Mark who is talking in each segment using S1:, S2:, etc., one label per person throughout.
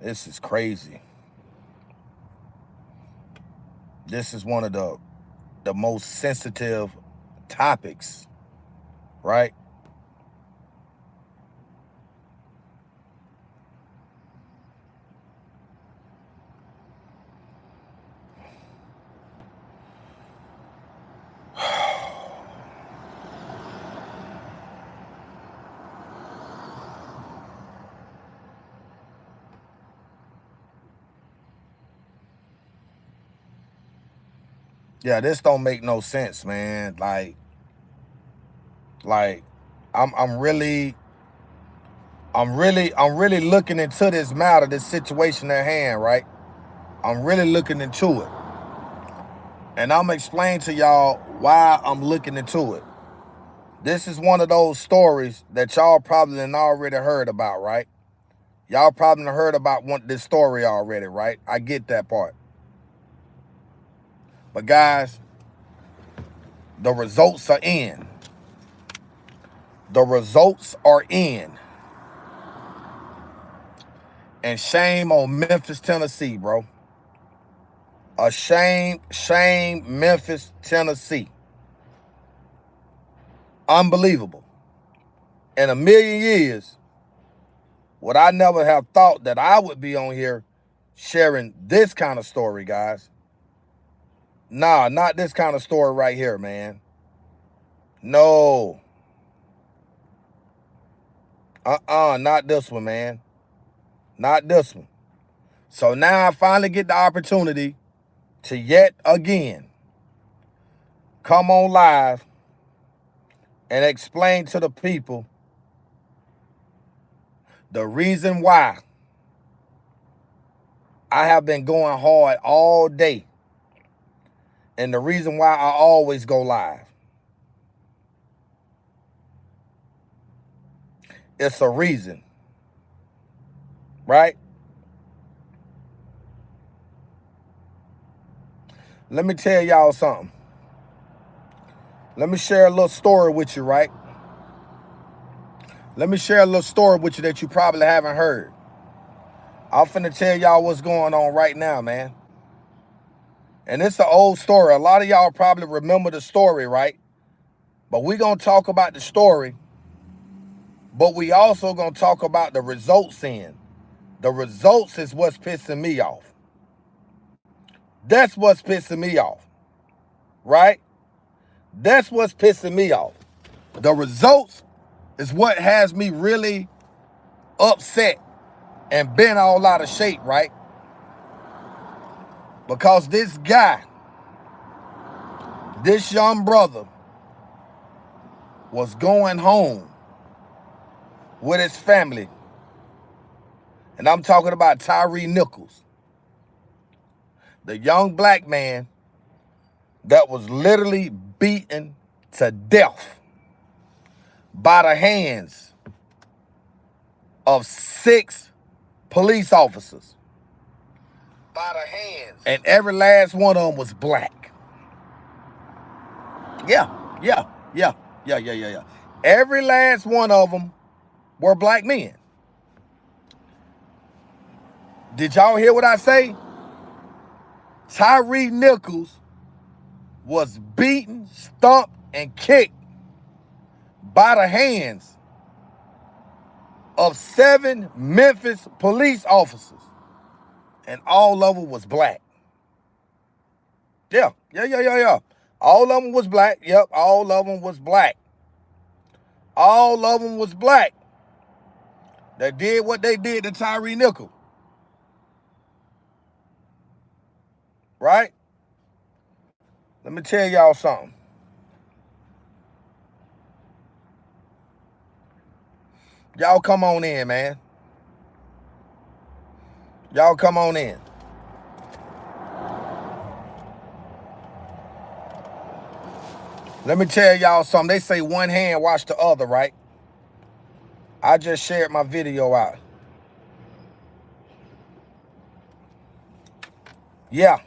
S1: This is crazy. This is one of the most sensitive topics, right? Yeah, this don't make no sense, man. Like I'm really looking into this matter, this situation at hand, right? I'm really looking into it. And I'm explaining to y'all why I'm looking into it. This is one of those stories that y'all probably already heard about, right? Y'all probably heard about this story already, right? I get that part. But guys, the results are in. The results are in. And shame on Memphis, Tennessee, bro. A shame, Memphis, Tennessee. Unbelievable. In a million years, would I never have thought that I would be on here sharing this kind of story, guys. Nah, not this kind of story right here, man. No. Not this one, man. Not this one. So now I finally get the opportunity to yet again come on live and explain to the people the reason why I have been going hard all day and the reason why I always go live. It's a reason, right? Let me tell y'all something. Let me share a little story with you, right? Let me share a little story with you that you probably haven't heard. I'm finna tell y'all what's going on right now, man. And it's an old story. A lot of y'all probably remember the story, right? But we gonna talk about the story, but we also gonna talk about the results in. The results is what's pissing me off. That's what's pissing me off, right? That's what's pissing me off. The results is what has me really upset and bent all out of shape, right? Because this guy, this young brother, was going home with his family. And I'm talking about Tyre Nichols, the young black man that was literally beaten to death by the hands of 6 police officers. By the hands. And every last one of them was black. Yeah. Every last one of them were black men. Did y'all hear what I say? Tyre Nichols was beaten, stomped, and kicked by the hands of 7 Memphis police officers. And all of them was black. Yeah. All of them was black. Yep, all of them was black. All of them was black that did what they did to Tyre Nichols. Right? Let me tell y'all something. Y'all come on in, man. Y'all come on in. Let me tell y'all something. They say one hand wash the other, right? I just shared my video out. Yeah.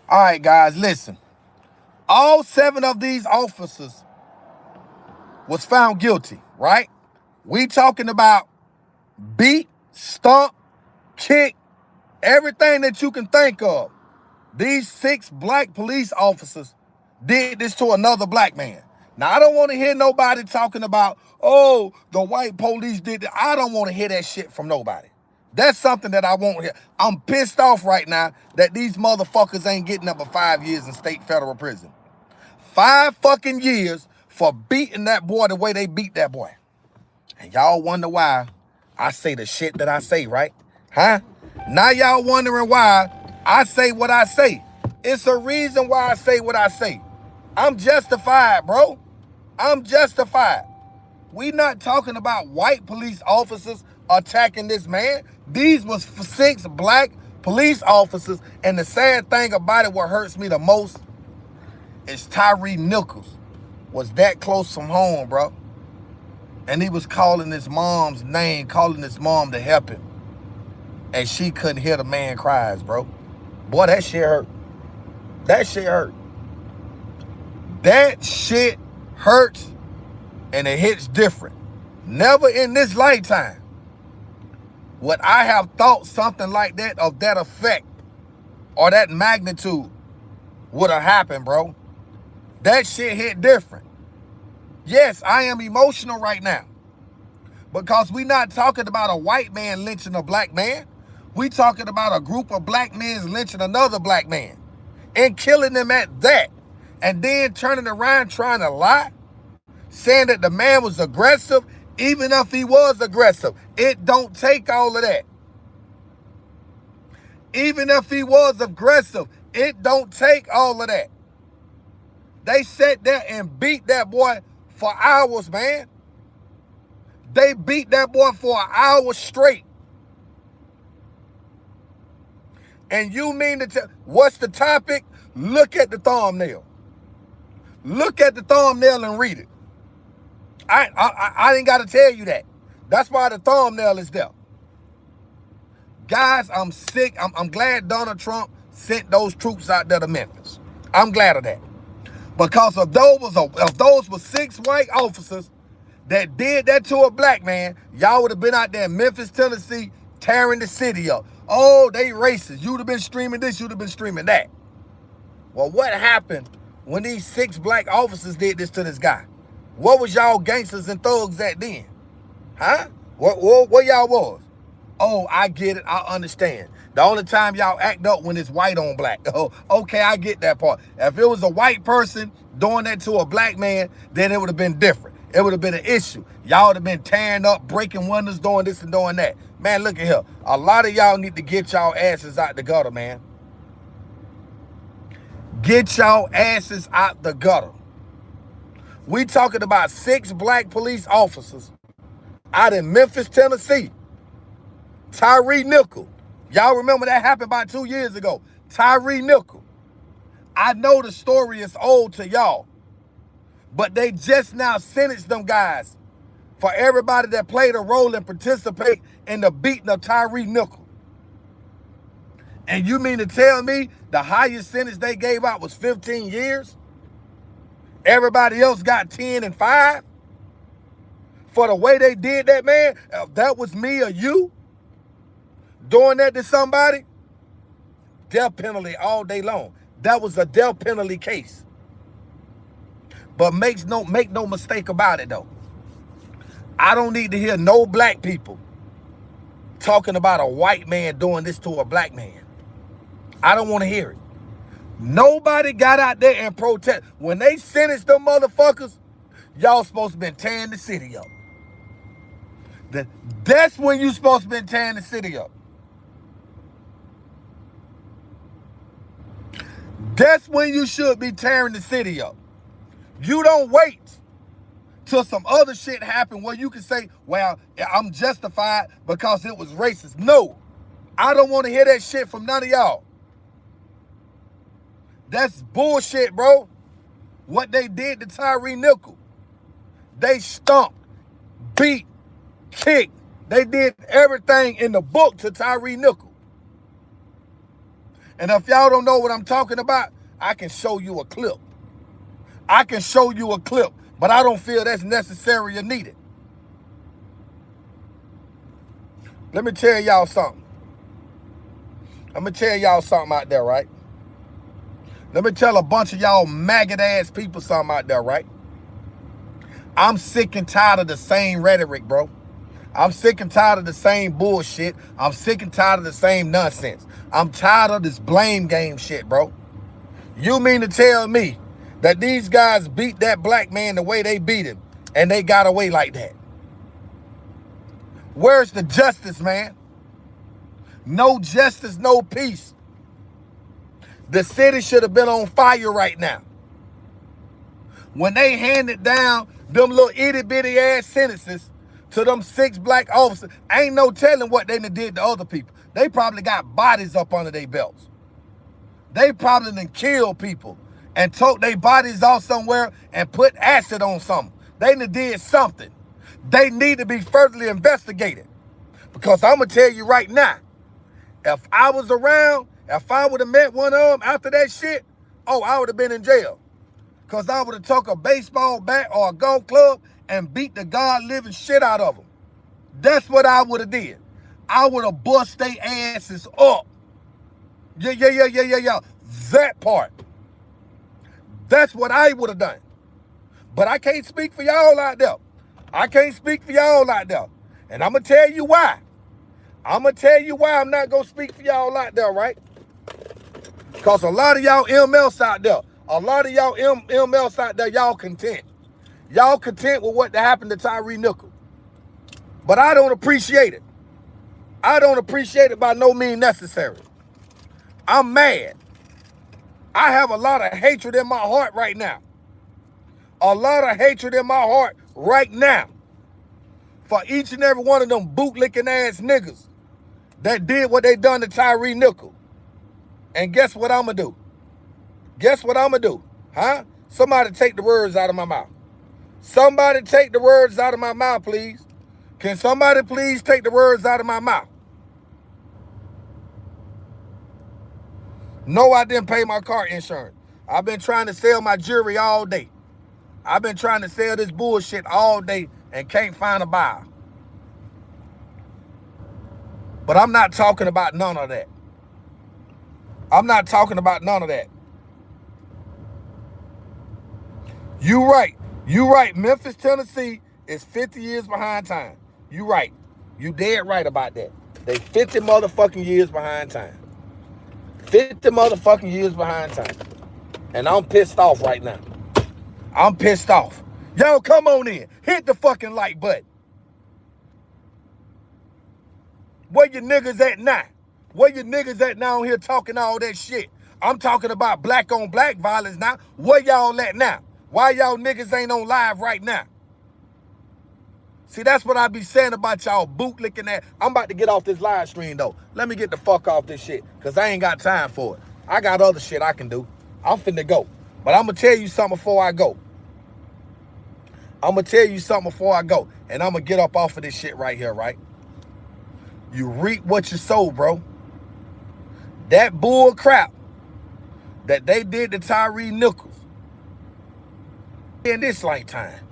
S1: All right, guys, listen. All 7 of these officers was found guilty, right? We talking about beat, stomp, kick, everything that you can think of. These 6 black police officers did this to another black man. Now, I don't want to hear nobody talking about, oh, the white police did it. I don't want to hear that shit from nobody. That's something that I won't hear. I'm pissed off right now that these motherfuckers ain't getting up for 5 years in state federal prison. 5 fucking years for beating that boy the way they beat that boy. And y'all wonder why I say the shit that I say, right? Huh? Now y'all wondering why I say what I say. It's a reason why I say what I say. I'm justified, bro. I'm justified. We not talking about white police officers attacking this man. These was 6 black police officers. And the sad thing about it, what hurts me the most, is Tyre Nichols was that close from home, bro. And he was calling his mom's name, calling his mom to help him. And she couldn't hear the man cries, bro. Boy, that shit hurt. That shit hurt. That shit hurts, and it hits different. Never in this lifetime would I have thought something like that, of that effect or that magnitude, would have happened, bro. That shit hit different. Yes, I am emotional right now, because we not talking about a white man lynching a black man. We talking about a group of black men lynching another black man and killing them at that. And then turning around trying to lie, saying that the man was aggressive. Even if he was aggressive, it don't take all of that. Even if he was aggressive, it don't take all of that. They sat there and beat that boy for hours, man. They beat that boy for an hour straight. And you mean to tell, what's the topic? Look at the thumbnail. Look at the thumbnail and read it. I ain't got to tell you that. That's why the thumbnail is there. Guys, I'm sick. I'm glad Donald Trump sent those troops out there to Memphis. I'm glad of that. Because if those were 6 white officers that did that to a black man, y'all would have been out there in Memphis, Tennessee, tearing the city up. Oh, they racist. You'd have been streaming this, you'd have been streaming that. Well, what happened when these 6 black officers did this to this guy? What was y'all gangsters and thugs at then? Huh? What y'all was? Oh, I get it. I understand. The only time y'all act up when it's white on black. Oh, okay, I get that part. If it was a white person doing that to a black man, then it would have been different. It would have been an issue. Y'all would have been tearing up, breaking windows, doing this and doing that. Man, look at here. A lot of y'all need to get y'all asses out the gutter, man. Get y'all asses out the gutter. We talking about 6 black police officers out in Memphis, Tennessee. Tyre Nichols. Y'all remember that happened about 2 years ago. Tyre Nichols. I know the story is old to y'all, but they just now sentenced them guys for everybody that played a role and participate in the beating of Tyre Nichols. And you mean to tell me the highest sentence they gave out was 15 years? Everybody else got 10 and 5? For the way they did that, man, if that was me or you doing that to somebody, death penalty all day long. That was a death penalty case. But make no mistake about it, though. I don't need to hear no black people talking about a white man doing this to a black man. I don't want to hear it. Nobody got out there and protest. When they sentenced them motherfuckers, y'all supposed to been tearing the city up. That's when you supposed to been tearing the city up. That's when you should be tearing the city up. You don't wait till some other shit happen where you can say, well, I'm justified because it was racist. No, I don't want to hear that shit from none of y'all. That's bullshit, bro. What they did to Tyre Nichols. They stomped, beat, kicked. They did everything in the book to Tyre Nichols. And if y'all don't know what I'm talking about, I can show you a clip. I can show you a clip, but I don't feel that's necessary or needed. Let me tell y'all something. I'm going to tell y'all something out there, right? Let me tell a bunch of y'all maggot-ass people something out there, right? I'm sick and tired of the same rhetoric, bro. I'm sick and tired of the same bullshit. I'm sick and tired of the same nonsense. I'm tired of this blame game shit, bro. You mean to tell me that these guys beat that black man the way they beat him and they got away like that? Where's the justice, man? No justice, no peace. The city should have been on fire right now. When they handed down them little itty-bitty ass sentences to them 6 black officers, ain't no telling what they done did to other people. They probably got bodies up under their belts. They probably done killed people and took their bodies off somewhere and put acid on something. They done did something. They need to be further investigated. Because I'm going to tell you right now, if I was around, if I would have met one of them after that shit, oh, I would have been in jail. Because I would have took a baseball bat or a golf club and beat the God-living shit out of them. That's what I would have did. I would have bust their asses up. Yeah. That part. That's what I would have done. But I can't speak for y'all out there. I can't speak for y'all out there. And I'm going to tell you why. I'm going to tell you why I'm not going to speak for y'all out there, right? Because a lot of y'all MLs out there, MLs out there, y'all content. Y'all content with what happened to Tyre Nichols. But I don't appreciate it. I don't appreciate it by no means necessary. I'm mad. I have a lot of hatred in my heart right now. A lot of hatred in my heart right now for each and every one of them bootlicking ass niggas that did what they done to Tyre Nichols. And guess what I'm going to do? Guess what I'm going to do? Huh? Somebody take the words out of my mouth. Somebody take the words out of my mouth, please. Can somebody please take the words out of my mouth? No, I didn't pay my car insurance. I've been trying to sell my jewelry all day. I've been trying to sell this bullshit all day and can't find a buyer. But I'm not talking about none of that. I'm not talking about none of that. You right. You right. Memphis, Tennessee is 50 years behind time. You right. You dead right about that. They 50 motherfucking years behind time. 50 motherfucking years behind time. And I'm pissed off right now. I'm pissed off. Yo, come on in. Hit the fucking like button. Where your niggas at now? Where your niggas at now here talking all that shit? I'm talking about black on black violence now. Where y'all at now? Why y'all niggas ain't on live right now? See, that's what I be saying about y'all bootlicking that. I'm about to get off this live stream, though. Let me get the fuck off this shit, because I ain't got time for it. I got other shit I can do. I'm finna go. But I'm going to tell you something before I go. I'm going to tell you something before I go. And I'm going to get up off of this shit right here, right? You reap what you sow, bro. That bull crap that they did to Tyre Nichols in this lifetime,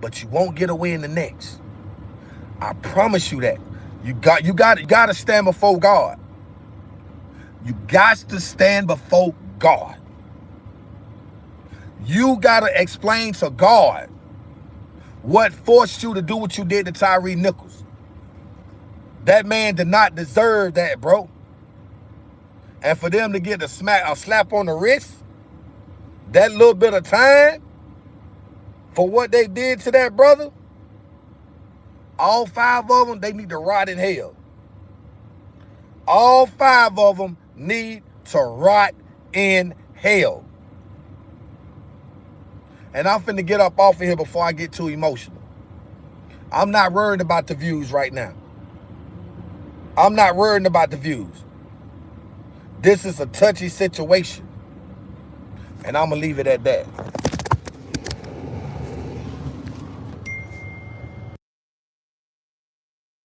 S1: but you won't get away in the next. I promise you that. You got to stand before God. You got to stand before God. You got to explain to God what forced you to do what you did to Tyre Nichols. That man did not deserve that, bro. And for them to get a slap on the wrist, that little bit of time for what they did to that brother, all 5 of them, they need to rot in hell. All 5 of them need to rot in hell. And I'm finna get up off of here before I get too emotional. I'm not worried about the views right now. I'm not worried about the views. This is a touchy situation. And I'm going to leave it at that.